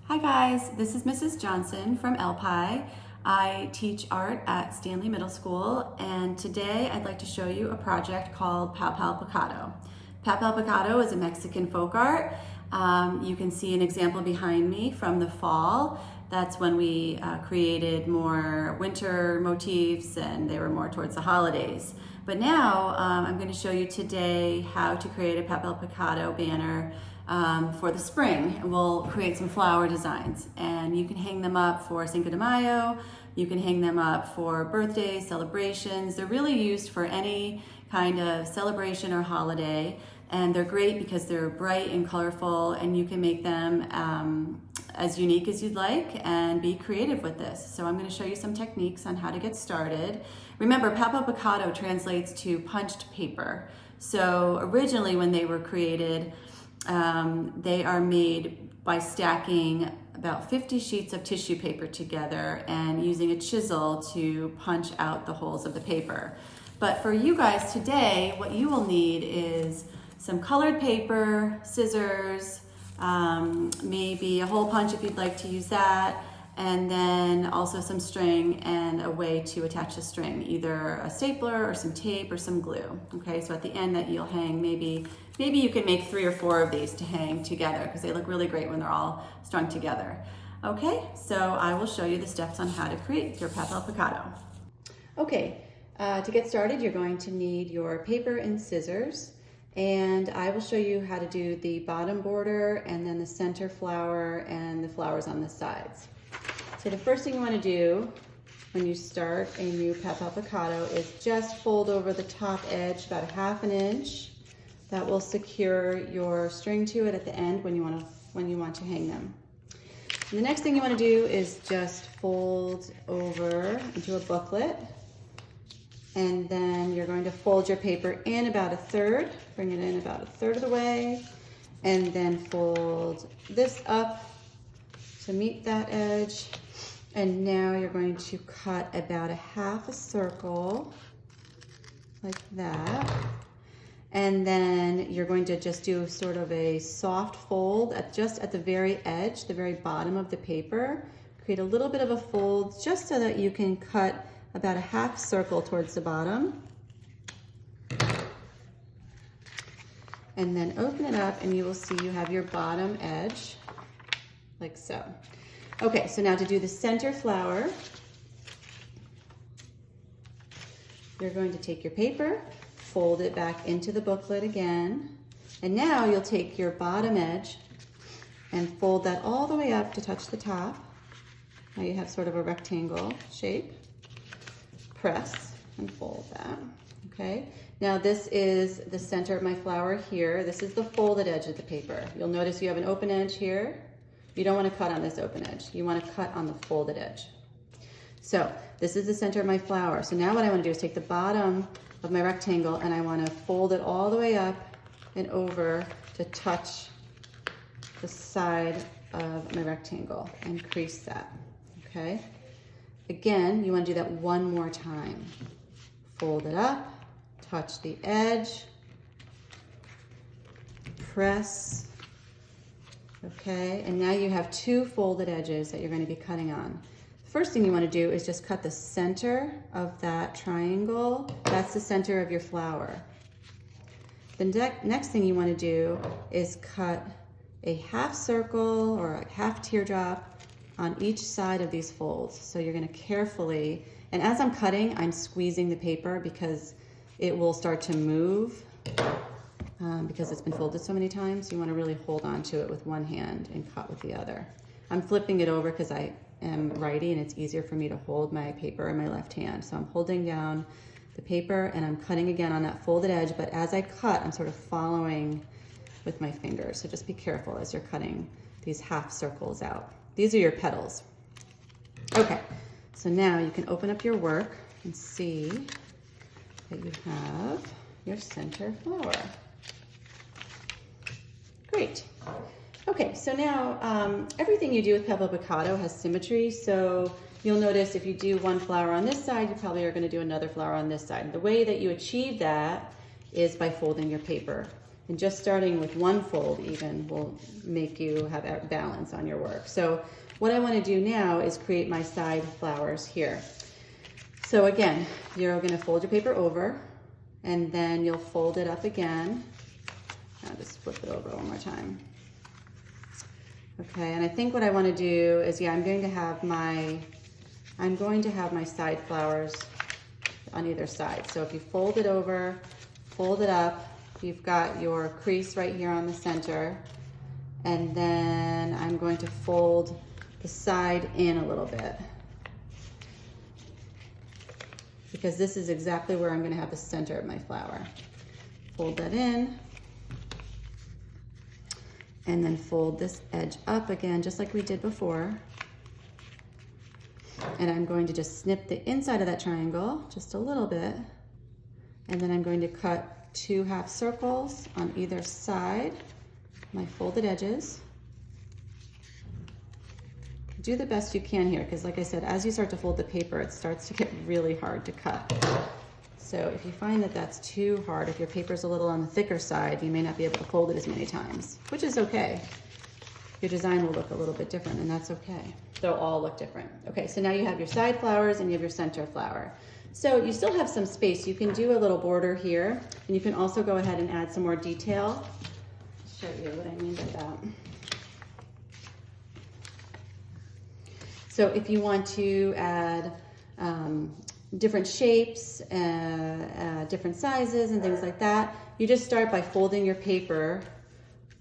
Hi guys, this is Mrs. Johnson from LPIE. I teach art at Stanley Middle School, and today I'd like to show you a project called Papel Picado. Papel Picado is a Mexican folk art. You can see an example behind me from the fall. That's when we created more winter motifs, and they were more towards the holidays. But now I'm going to show you today how to create a Papel Picado banner for the spring. And we'll create some flower designs, and you can hang them up for Cinco de Mayo. You can hang them up for birthdays, celebrations. They're really used for any kind of celebration or holiday, and they're great because they're bright and colorful, and you can make them as unique as you'd like and be creative with this. So I'm going to show you some techniques on how to get started. Remember, Papel Picado translates to punched paper. So originally when they were created, they are made by stacking about 50 sheets of tissue paper together and using a chisel to punch out the holes of the paper. But for you guys today, what you will need is some colored paper, scissors, maybe a hole punch if you'd like to use that, and then also some string and a way to attach the string, either a stapler or some tape or some glue. Okay, so at the end that you'll hang, maybe you can make 3 or 4 of these to hang together because they look really great when they're all strung together. Okay, so I will show you the steps on how to create your Papel Picado. Okay, to get started, you're going to need your paper and scissors. And I will show you how to do the bottom border and then the center flower and the flowers on the sides. So the first thing you want to do when you start a new Papel Picado is just fold over the top edge about 1/2 inch. That will secure your string to it at the end when you want to hang them. And the next thing you want to do is just fold over into a booklet. And then you're going to fold your paper in about 1/3, bring it in about 1/3 of the way, and then fold this up to meet that edge. And now you're going to cut about 1/2 circle, like that. And then you're going to just do sort of a soft fold just at the very edge, the very bottom of the paper. Create a little bit of a fold just so that you can cut about 1/2 circle towards the bottom. And then open it up and you will see you have your bottom edge, like so. Okay, so now to do the center flower, you're going to take your paper, fold it back into the booklet again, and now you'll take your bottom edge and fold that all the way up to touch the top. Now you have sort of a rectangle shape. Press and fold that, okay? Now this is the center of my flower here. This is the folded edge of the paper. You'll notice you have an open edge here. You don't want to cut on this open edge. You want to cut on the folded edge. So this is the center of my flower. So now what I want to do is take the bottom of my rectangle and I want to fold it all the way up and over to touch the side of my rectangle and crease that, okay? Again, you want to do that one more time. Fold it up, touch the edge, press, okay? And now you have 2 folded edges that you're going to be cutting on. First thing you want to do is just cut the center of that triangle. That's the center of your flower. The next thing you want to do is cut a 1/2 circle or a 1/2 teardrop on each side of these folds. So you're going to carefully, and as I'm cutting, I'm squeezing the paper because it will start to move because it's been folded so many times. You want to really hold on to it with one hand and cut with the other. I'm flipping it over because I am righty and it's easier for me to hold my paper in my left hand. So I'm holding down the paper and I'm cutting again on that folded edge, but as I cut, I'm sort of following with my fingers. So just be careful as you're cutting these 1/2 circles out. These are your petals. Okay, so now you can open up your work and see that you have your center flower. Great. Okay, so now everything you do with Papel Picado has symmetry, so you'll notice if you do one flower on this side, you probably are going to do another flower on this side. The way that you achieve that is by folding your paper And just starting with one fold even will make you have balance on your work. So what I want to do now is create my side flowers here. So again, you're going to fold your paper over, and then you'll fold it up again. I'll just flip it over one more time. Okay, and I think what I want to do is, yeah, I'm going to have my side flowers on either side. So if you fold it over, fold it up, you've got your crease right here on the center, and then I'm going to fold the side in a little bit, because this is exactly where I'm going to have the center of my flower. Fold that in, and then fold this edge up again, just like we did before. And I'm going to just snip the inside of that triangle just a little bit, and then I'm going to cut 2 half circles on either side, my folded edges. Do the best you can here, because like I said, as you start to fold the paper, it starts to get really hard to cut. So if you find that that's too hard, if your paper's a little on the thicker side, you may not be able to fold it as many times, which is okay. Your design will look a little bit different, and that's okay. They'll all look different. Okay, so now you have your side flowers and you have your center flower. So you still have some space. You can do a little border here, and you can also go ahead and add some more detail. I'll show you what I mean by that. So if you want to add different shapes, different sizes and things like that, you just start by folding your paper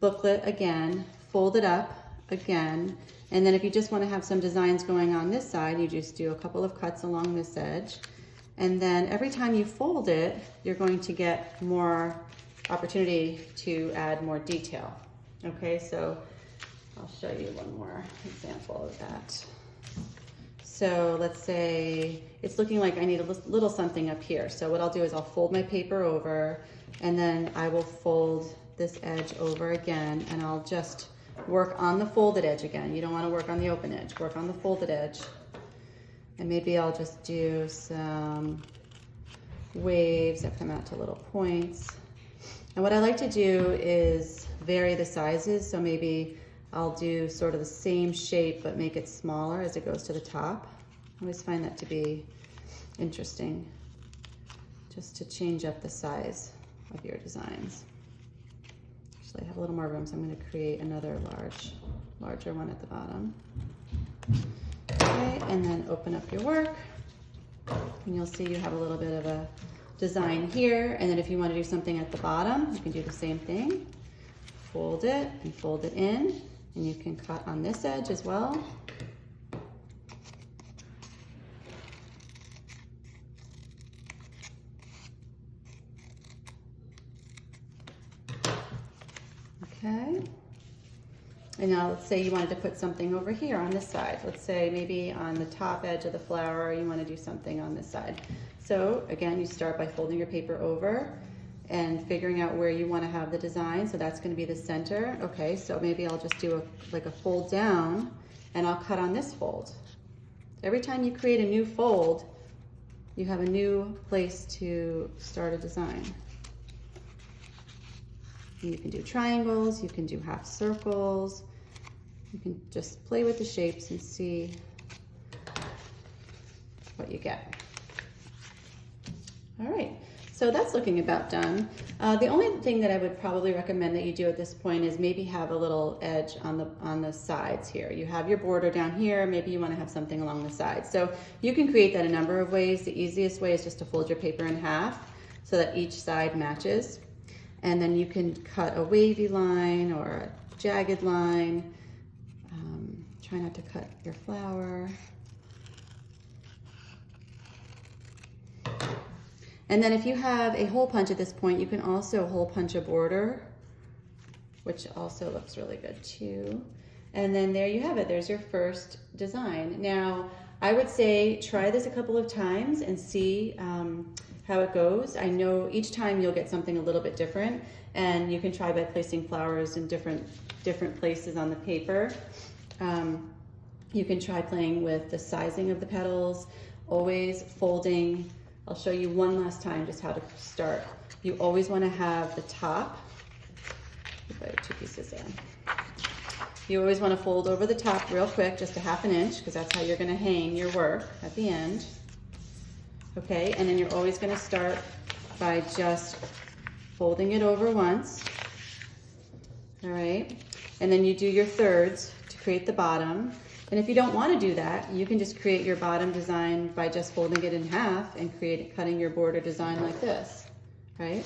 booklet again, fold it up again, and then if you just want to have some designs going on this side, you just do a couple of cuts along this edge, and then every time you fold it, you're going to get more opportunity to add more detail. Okay, so I'll show you one more example of that. So let's say it's looking like I need a little something up here. So what I'll do is I'll fold my paper over, and then I will fold this edge over again, and I'll just work on the folded edge again. You don't want to work on the open edge, work on the folded edge. And maybe I'll just do some waves that come out to little points. And what I like to do is vary the sizes. So maybe I'll do sort of the same shape, but make it smaller as it goes to the top. I always find that to be interesting, just to change up the size of your designs. Actually, I have a little more room, so I'm going to create another larger one at the bottom. Okay, and then open up your work, and you'll see you have a little bit of a design here. And then if you want to do something at the bottom, you can do the same thing. Fold it and fold it in, and you can cut on this edge as well. Okay. And now let's say you wanted to put something over here on this side. Let's say maybe on the top edge of the flower, you want to do something on this side. So again, you start by folding your paper over and figuring out where you want to have the design. So that's going to be the center. Okay, so maybe I'll just do like a fold down, and I'll cut on this fold. Every time you create a new fold, you have a new place to start a design. And you can do triangles, you can do half circles, you can just play with the shapes and see what you get. All right, so that's looking about done. The only thing that I would probably recommend that you do at this point is maybe have a little edge on the sides here. You have your border down here, maybe you want to have something along the sides. So you can create that a number of ways. The easiest way is just to fold your paper in half so that each side matches. And then you can cut a wavy line or a jagged line. Try not to cut your flower. And then if you have a hole punch at this point, you can also hole punch a border, which also looks really good too. And then there you have it. There's your first design. Now, I would say try this a couple of times and see how it goes. I know each time you'll get something a little bit different, and you can try by placing flowers in different places on the paper. You can try playing with the sizing of the petals, always folding. I'll show you one last time just how to start. You always want to have the top Put 2 pieces in. You always want to fold over the top real quick, just a 1/2 inch, because that's how you're going to hang your work at the end. Okay, and then you're always going to start by just folding it over once. All right, and then you do your thirds to create the bottom. And if you don't want to do that, you can just create your bottom design by just folding it in half and cutting your border design like this, right?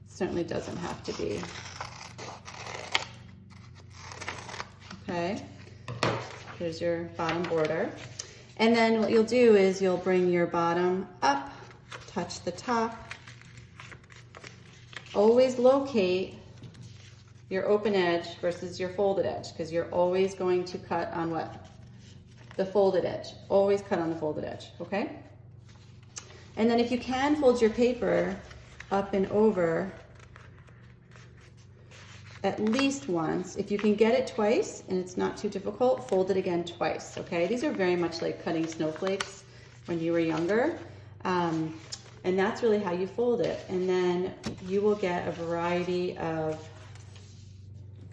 Certainly doesn't have to be. Okay, here's your bottom border. And then what you'll do is you'll bring your bottom up, touch the top. Always locate your open edge versus your folded edge, because you're always going to cut on what? The folded edge. Always cut on the folded edge, okay? And then if you can, fold your paper up and over at least once. If you can get it twice and it's not too difficult, fold it again twice, okay? These are very much like cutting snowflakes when you were younger. And that's really how you fold it. And then you will get a variety of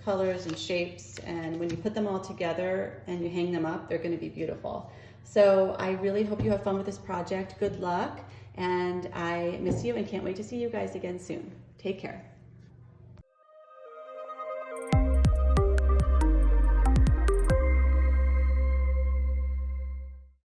colors and shapes, and when you put them all together and you hang them up, they're going to be beautiful. So I really hope you have fun with this project. Good luck, and I miss you and can't wait to see you guys again soon. Take care.